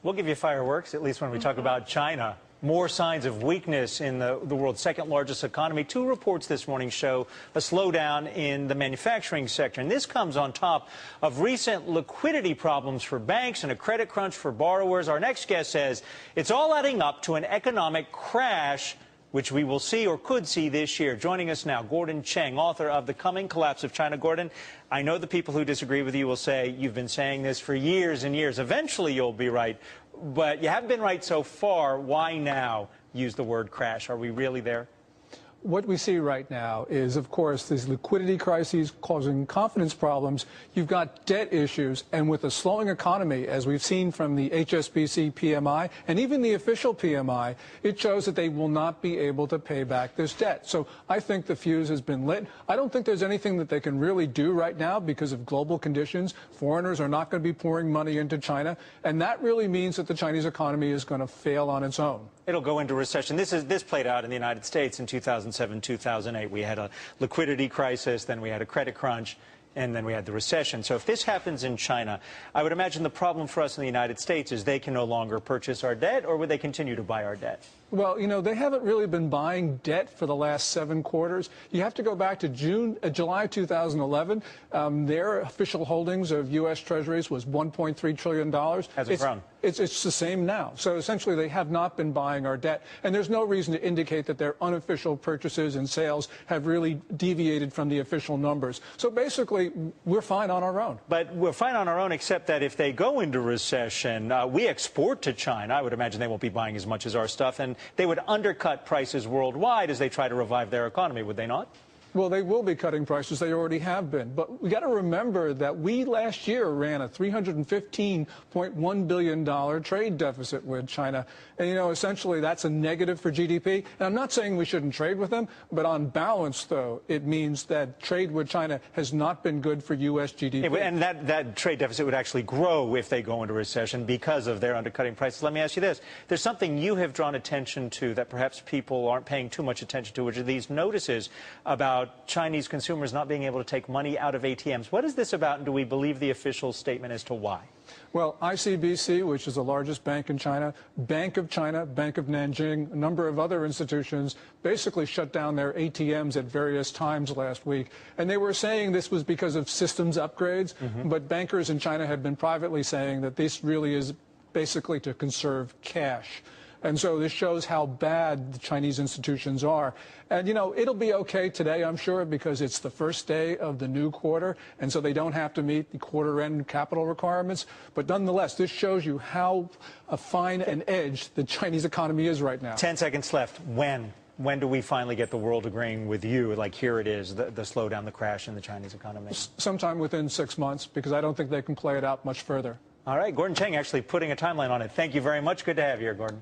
We'll give you fireworks, at least when we talk about China. More signs of weakness in the world's second largest economy. Two reports this morning show a slowdown in the manufacturing sector. And this comes on top of recent liquidity problems for banks and a credit crunch for borrowers. Our next guest says it's all adding up to an economic crash, which we will see or could see this year. Joining us now, Gordon Chang, author of The Coming Collapse of China. Gordon, I know the people who disagree with you will say you've been saying this for years and years. Eventually you'll be right, but you haven't been right so far. Why now use the word crash? Are we really there? What we see right now is, of course, these liquidity crises causing confidence problems. You've got debt issues, and with a slowing economy, as we've seen from the HSBC PMI and even the official PMI, it shows that they will not be able to pay back this debt. So I think the fuse has been lit. I don't think there's anything that they can really do right now because of global conditions. Foreigners are not going to be pouring money into China, and that really means that the Chinese economy is going to fail on its own. It'll go into recession. This played out in the United States in 2007, 2008. We had a liquidity crisis, then we had a credit crunch, and then we had the recession. So if this happens in China, I would imagine the problem for us in the United States is they can no longer purchase our debt, or would they continue to buy our debt? Well, you know, they haven't really been buying debt for the last 7 quarters. You have to go back to July 2011. Their official holdings of U.S. Treasuries was $1.3 trillion. Has it grown? It's the same now. So essentially they have not been buying our debt. And there's no reason to indicate that their unofficial purchases and sales have really deviated from the official numbers. So basically, we're fine on our own. But we're fine on our own, except that if they go into recession, we export to China. I would imagine they won't be buying as much as our stuff. And they would undercut prices worldwide as they try to revive their economy, would they not? Well, they will be cutting prices. They already have been. But we got to remember that we last year ran a $315.1 billion trade deficit with China. And, you know, essentially that's a negative for GDP. And I'm not saying we shouldn't trade with them, but on balance, though, it means that trade with China has not been good for U.S. GDP. And that trade deficit would actually grow if they go into recession because of their undercutting prices. Let me ask you this. There's something you have drawn attention to that perhaps people aren't paying too much attention to, which are these notices about Chinese consumers not being able to take money out of ATMs. What is this about, and do we believe the official statement as to why? Well, ICBC, which is the largest bank in China, Bank of China, Bank of Nanjing, a number of other institutions basically shut down their ATMs at various times last week. And they were saying this was because of systems upgrades, but bankers in China have been privately saying that this really is basically to conserve cash. And so this shows how bad the Chinese institutions are. And, you know, it'll be okay today, I'm sure, because it's the first day of the new quarter, and so they don't have to meet the quarter-end capital requirements. But nonetheless, this shows you how fine an edge the Chinese economy is right now. 10 seconds left. When do we finally get the world agreeing with you, like here it is, the slowdown, the crash in the Chinese economy? Sometime within 6 months, because I don't think they can play it out much further. All right, Gordon Chang actually putting a timeline on it. Thank you very much. Good to have you here, Gordon.